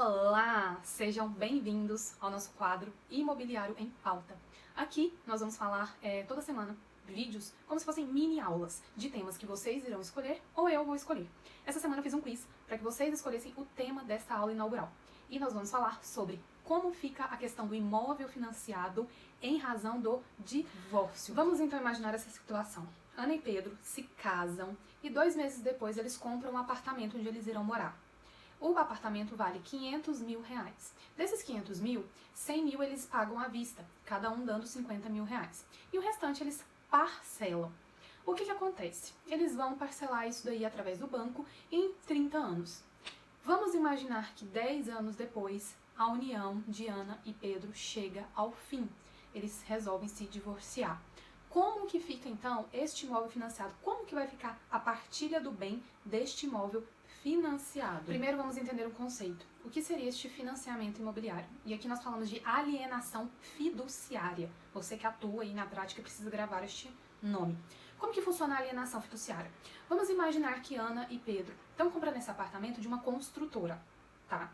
Olá! Sejam bem-vindos ao nosso quadro Imobiliário em Pauta. Aqui nós vamos falar toda semana vídeos como se fossem mini aulas de temas que vocês irão escolher ou eu vou escolher. Essa semana eu fiz um quiz para que vocês escolhessem o tema desta aula inaugural. E nós vamos falar sobre como fica a questão do imóvel financiado em razão do divórcio. Vamos então imaginar essa situação. Ana e Pedro se casam e 2 meses depois eles compram um apartamento onde eles irão morar. O apartamento vale R$500 mil. Desses 500 mil, 100 mil eles pagam à vista, cada um dando 50 mil reais. E o restante eles parcelam. O que acontece? Eles vão parcelar isso daí através do banco em 30 anos. Vamos imaginar que 10 anos depois, a união de Ana e Pedro chega ao fim. Eles resolvem se divorciar. Como que fica então este imóvel financiado? Como que vai ficar a partilha do bem deste imóvel financiado? Primeiro vamos entender um conceito. O que seria este financiamento imobiliário? E aqui nós falamos de alienação fiduciária. Você que atua aí na prática precisa gravar este nome. Como que funciona a alienação fiduciária? Vamos imaginar que Ana e Pedro estão comprando esse apartamento de uma construtora, tá?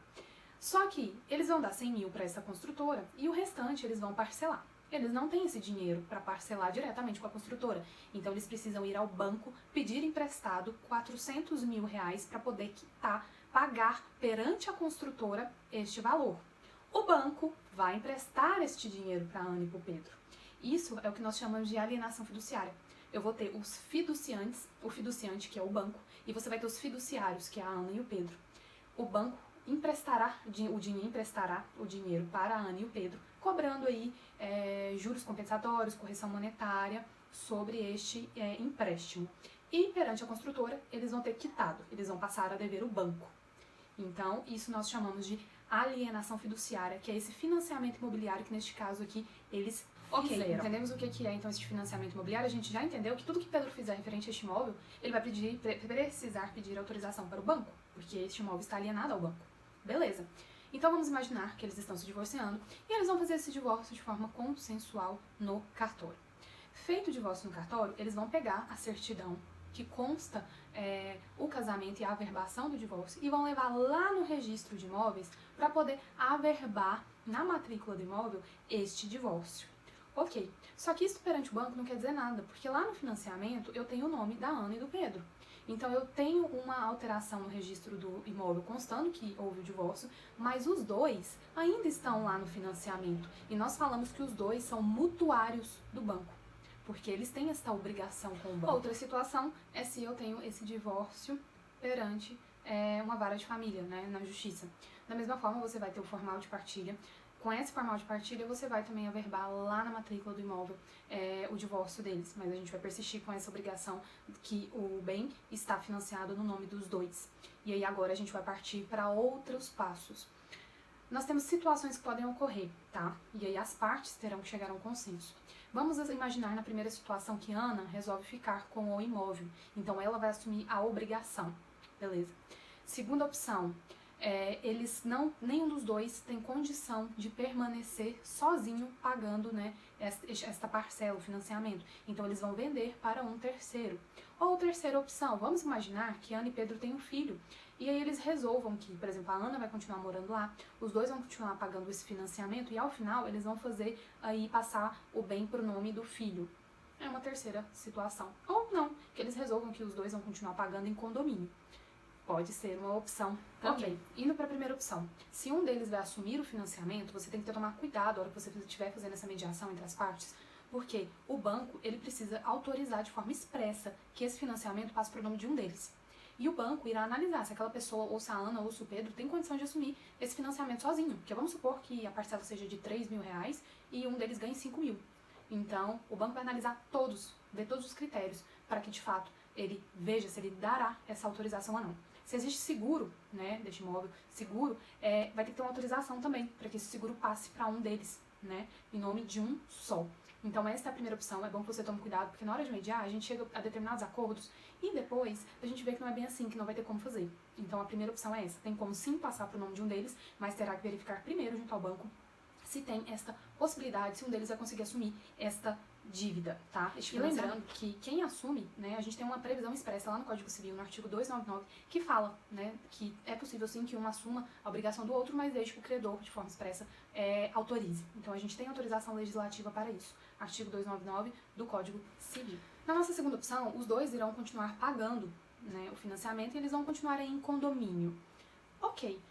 Só que eles vão dar 100 mil para essa construtora e o restante eles vão parcelar. Eles não têm esse dinheiro para parcelar diretamente com a construtora, então eles precisam ir ao banco, pedir emprestado 400 mil reais para poder quitar, pagar perante a construtora este valor. O banco vai emprestar este dinheiro para a Ana e para o Pedro. Isso é o que nós chamamos de alienação fiduciária. Eu vou ter os fiduciantes, o fiduciante que é o banco, e você vai ter os fiduciários, que é a Ana e o Pedro. O banco emprestará o dinheiro para a Ana e o Pedro, cobrando aí juros compensatórios, correção monetária sobre este empréstimo. E perante a construtora, eles vão ter quitado, eles vão passar a dever o banco. Então, isso nós chamamos de alienação fiduciária, que é esse financiamento imobiliário que neste caso aqui eles fizeram. Entendemos o que é então esse financiamento imobiliário. A gente já entendeu que tudo que Pedro fizer referente a este imóvel, ele vai precisar pedir autorização para o banco, porque este imóvel está alienado ao banco. Beleza. Então vamos imaginar que eles estão se divorciando e eles vão fazer esse divórcio de forma consensual no cartório. Feito o divórcio no cartório, eles vão pegar a certidão que consta o casamento e a averbação do divórcio e vão levar lá no registro de imóveis para poder averbar na matrícula do imóvel este divórcio. Ok, só que isso perante o banco não quer dizer nada, porque lá no financiamento eu tenho o nome da Ana e do Pedro. Então eu tenho uma alteração no registro do imóvel constando que houve o divórcio, mas os dois ainda estão lá no financiamento. E nós falamos que os dois são mutuários do banco, porque eles têm essa obrigação com o banco. Outra situação é se eu tenho esse divórcio perante uma vara de família, né, na justiça. Da mesma forma, você vai ter o formal de partilha. Com esse formal de partilha, você vai também averbar lá na matrícula do imóvel o divórcio deles, mas a gente vai persistir com essa obrigação que o bem está financiado no nome dos dois. E aí agora a gente vai partir para outros passos. Nós temos situações que podem ocorrer, tá? E aí as partes terão que chegar a um consenso. Vamos imaginar na primeira situação que Ana resolve ficar com o imóvel, então ela vai assumir a obrigação, beleza? Segunda opção, nenhum dos dois tem condição de permanecer sozinho pagando, né, esta parcela, o financiamento. Então eles vão vender para um terceiro. Ou terceira opção, vamos imaginar que Ana e Pedro têm um filho. E aí eles resolvam que, por exemplo, a Ana vai continuar morando lá, os dois vão continuar pagando esse financiamento e ao final eles vão fazer aí passar o bem para o nome do filho. É uma terceira situação. Ou não, que eles resolvam que os dois vão continuar pagando em condomínio. Pode ser uma opção também. Ok, indo para a primeira opção. Se um deles vai assumir o financiamento, você tem que tomar cuidado na hora que você estiver fazendo essa mediação entre as partes, porque o banco ele precisa autorizar de forma expressa que esse financiamento passe para o nome de um deles. E o banco irá analisar se aquela pessoa, ou se a Ana ou se o Pedro, tem condição de assumir esse financiamento sozinho. Porque vamos supor que a parcela seja de 3 mil reais e um deles ganhe 5 mil. Então, o banco vai analisar ver todos os critérios, para que de fato ele veja se ele dará essa autorização ou não. Se existe seguro, né, deste imóvel, seguro, vai ter que ter uma autorização também, para que esse seguro passe para um deles, né, em nome de um só. Então essa é a primeira opção, é bom que você tome cuidado, porque na hora de mediar a gente chega a determinados acordos e depois a gente vê que não é bem assim, que não vai ter como fazer. Então a primeira opção é essa, tem como sim passar para o nome de um deles, mas terá que verificar primeiro junto ao banco se tem esta possibilidade, se um deles vai conseguir assumir esta dívida, tá? E lembrando que quem assume, né, a gente tem uma previsão expressa lá no Código Civil, no artigo 299, que fala, né, que é possível sim que um assuma a obrigação do outro, mas desde que o credor, de forma expressa, autorize. Então a gente tem autorização legislativa para isso, artigo 299 do Código Civil. Na nossa segunda opção, os dois irão continuar pagando, né, o financiamento e eles vão continuar em condomínio. Ok,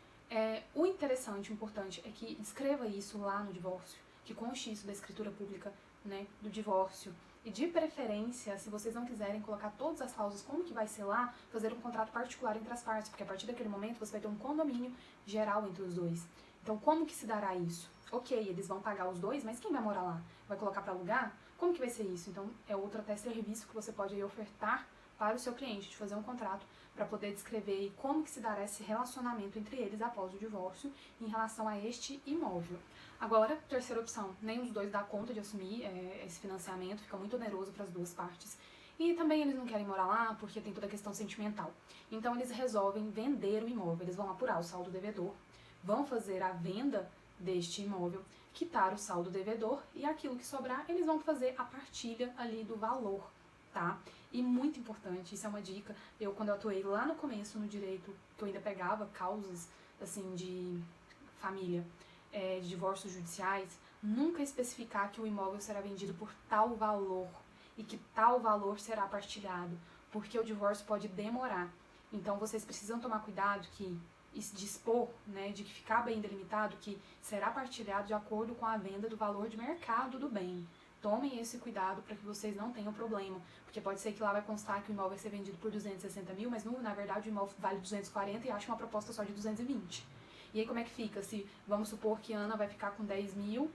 o interessante, o importante é que escreva isso lá no divórcio, que conste isso da escritura pública, né, do divórcio. E de preferência, se vocês não quiserem colocar todas as cláusulas, como que vai ser lá, fazer um contrato particular entre as partes, porque a partir daquele momento você vai ter um condomínio geral entre os dois. Então, como que se dará isso? Ok, eles vão pagar os dois, mas quem vai morar lá? Vai colocar para alugar? Como que vai ser isso? Então, é outro até serviço que você pode aí ofertar para o seu cliente, de fazer um contrato para poder descrever como que se dará esse relacionamento entre eles após o divórcio em relação a este imóvel. Agora, terceira opção, nem os dois dá conta de assumir esse financiamento, fica muito oneroso para as duas partes. E também eles não querem morar lá porque tem toda a questão sentimental. Então eles resolvem vender o imóvel, eles vão apurar o saldo devedor, vão fazer a venda deste imóvel, quitar o saldo devedor e aquilo que sobrar eles vão fazer a partilha ali do valor, tá? E muito importante, isso é uma dica, quando eu atuei lá no começo no direito, que eu ainda pegava causas assim de família, de divórcios judiciais, nunca especificar que o imóvel será vendido por tal valor e que tal valor será partilhado, porque o divórcio pode demorar. Então vocês precisam tomar cuidado que dispor, né, de que ficar bem delimitado que será partilhado de acordo com a venda do valor de mercado do bem. Tomem esse cuidado para que vocês não tenham problema, porque pode ser que lá vai constar que o imóvel vai ser vendido por 260 mil, mas na verdade o imóvel vale 240 e acha uma proposta só de 220. E aí como é que fica? Se vamos supor que a Ana vai ficar com 10 mil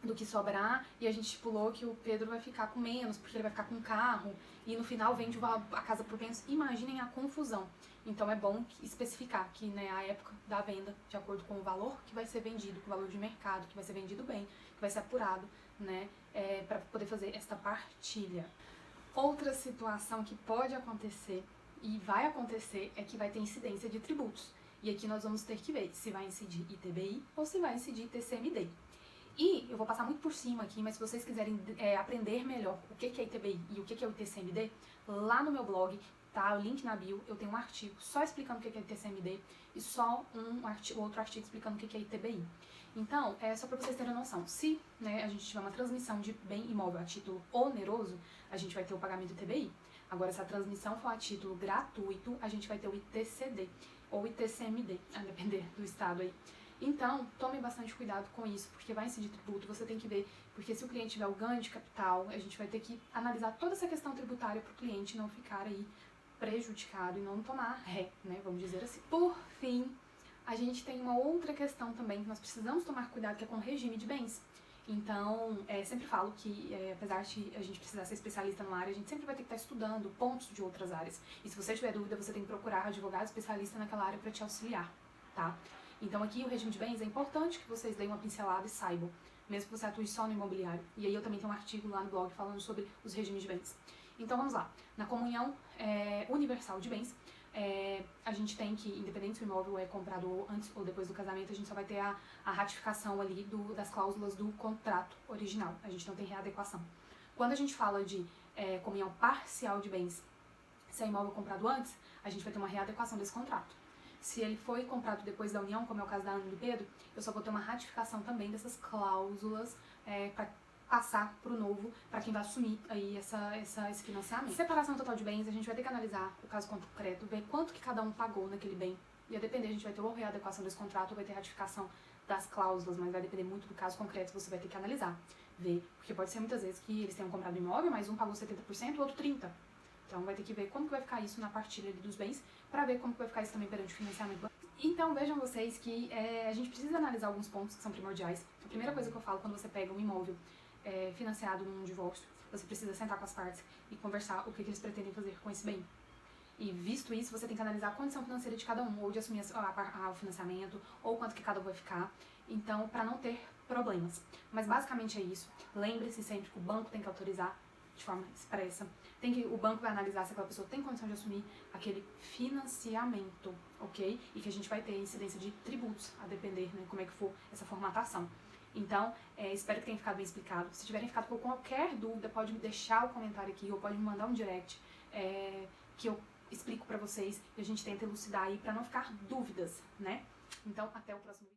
do que sobrar e a gente estipulou que o Pedro vai ficar com menos, porque ele vai ficar com um carro e no final vende a casa por menos. Imaginem a confusão. Então é bom especificar que, né, a época da venda, de acordo com o valor que vai ser vendido, com o valor de mercado, que vai ser vendido bem, que vai ser apurado, né, para poder fazer esta partilha. Outra situação que pode acontecer e vai acontecer é que vai ter incidência de tributos. E aqui nós vamos ter que ver se vai incidir ITBI ou se vai incidir TCMD. E eu vou passar muito por cima aqui, mas se vocês quiserem aprender melhor o que é ITBI e o que é o TCMD, lá no meu blog, tá? O link na bio, eu tenho um artigo só explicando o que é TCMD e só outro artigo explicando o que é ITBI. Então, é só para vocês terem noção. Se, né, a gente tiver uma transmissão de bem imóvel a título oneroso, a gente vai ter o pagamento ITBI. Agora, se a transmissão for a título gratuito, a gente vai ter o ITCD ou ITCMD, a depender do estado aí. Então, tome bastante cuidado com isso, porque vai incidir tributo, você tem que ver, porque se o cliente tiver o ganho de capital, a gente vai ter que analisar toda essa questão tributária para o cliente não ficar aí prejudicado e não tomar ré, né, vamos dizer assim. Por fim, a gente tem uma outra questão também que nós precisamos tomar cuidado, que é com o regime de bens. Então, sempre falo que, apesar de a gente precisar ser especialista numa área, a gente sempre vai ter que estar estudando pontos de outras áreas. E se você tiver dúvida, você tem que procurar advogado especialista naquela área para te auxiliar, tá? Então aqui o regime de bens é importante que vocês deem uma pincelada e saibam, mesmo que você atue só no imobiliário. E aí eu também tenho um artigo lá no blog falando sobre os regimes de bens. Então vamos lá. Na comunhão universal de bens, a gente tem que, independente se o imóvel é comprado antes ou depois do casamento, a gente só vai ter a ratificação ali das cláusulas do contrato original. A gente não tem readequação. Quando a gente fala de comunhão parcial de bens, se é imóvel comprado antes, a gente vai ter uma readequação desse contrato. Se ele foi comprado depois da união, como é o caso da Ana e do Pedro, eu só vou ter uma ratificação também dessas cláusulas para passar para o novo, para quem vai assumir aí esse financiamento. Separação total de bens, a gente vai ter que analisar o caso concreto, ver quanto que cada um pagou naquele bem. E a depender, a gente vai ter ou readequação desse contrato ou vai ter ratificação das cláusulas, mas vai depender muito do caso concreto, você vai ter que analisar, ver. Porque pode ser muitas vezes que eles tenham comprado imóvel, mas um pagou 70%, o outro 30%. Então vai ter que ver como que vai ficar isso na partilha dos bens, para ver como que vai ficar isso também perante o financiamento. Então vejam vocês que a gente precisa analisar alguns pontos que são primordiais. A primeira coisa que eu falo quando você pega um imóvel financiado num divórcio, você precisa sentar com as partes e conversar o que eles pretendem fazer com esse bem. E visto isso, você tem que analisar a condição financeira de cada um, ou de assumir o financiamento, ou quanto que cada um vai ficar, então para não ter problemas. Mas basicamente é isso. Lembre-se sempre que o banco tem que autorizar de forma expressa. O banco vai analisar se aquela pessoa tem condição de assumir aquele financiamento, ok? E que a gente vai ter incidência de tributos, a depender, né, como é que for essa formatação. Então, espero que tenha ficado bem explicado. Se tiverem ficado com qualquer dúvida, pode me deixar o comentário aqui ou pode me mandar um direct que eu explico pra vocês e a gente tenta elucidar aí pra não ficar dúvidas, né? Então, até o próximo vídeo.